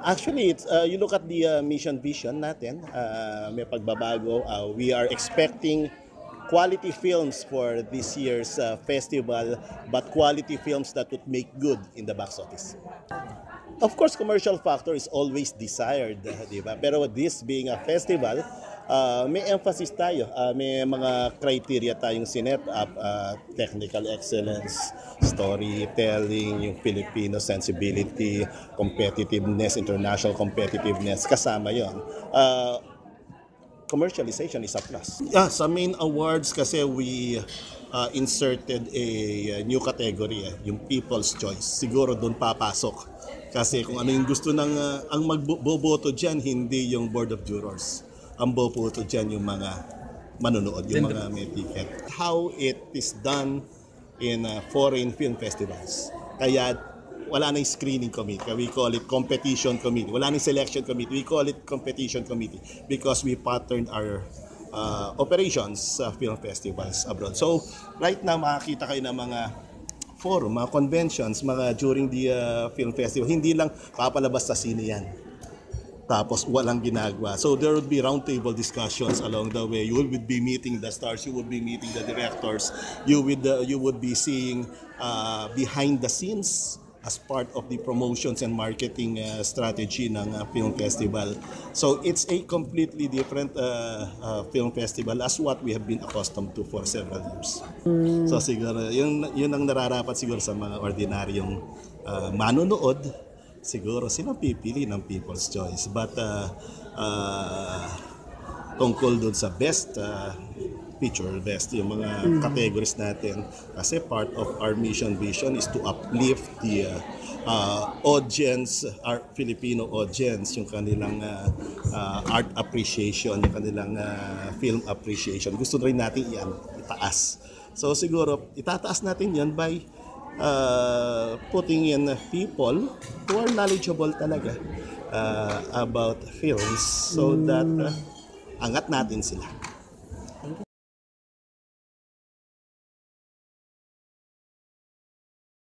Actually, you look at the mission vision natin, may pagbabago. We are expecting quality films for this year's festival, but quality films that would make good in the box office. Of course, commercial factor is always desired, di ba? Pero this being a festival, may emphasis tayo. May mga criteria tayong sinet up, technical excellence, storytelling, yung Filipino sensibility, competitiveness, international competitiveness, kasama yon. Commercialization is a plus. Sa main awards kasi we inserted a new category, yung People's Choice. Siguro doon papasok. Kasi kung ano yung gusto ng, ang magboboto dyan, hindi yung Board of Jurors. Ang boboto dyan yung mga manonood, yung mga may ticket. How it is done in foreign film festivals. Kaya wala nang screening committee. We call it competition committee. Wala nang selection committee. We call it competition committee because we patterned our operations sa film festivals abroad. So, right now, makakita kayo ng mga forum, mga conventions, mga during the film festival. Hindi lang papalabas sa sine yan. Tapos walang ginagawa. So there would be roundtable discussions along the way. You would be meeting the stars, you would be meeting the directors, you would be seeing behind the scenes as part of the promotions and marketing strategy ng film festival. So it's a completely different film festival as what we have been accustomed to for several years. So siguro yun ang nararapat siguro sa mga ordinaryong manonood. Siguro sila pipili ng People's Choice. But tungkol doon sa best picture, best yung mga categories natin. Kasi part of our mission vision is to uplift the audience, our Filipino audience, yung kanilang art appreciation, yung kanilang film appreciation. Gusto rin natin yan itaas. So siguro itataas natin yan by putting in people who are knowledgeable talaga about films so that angat natin sila.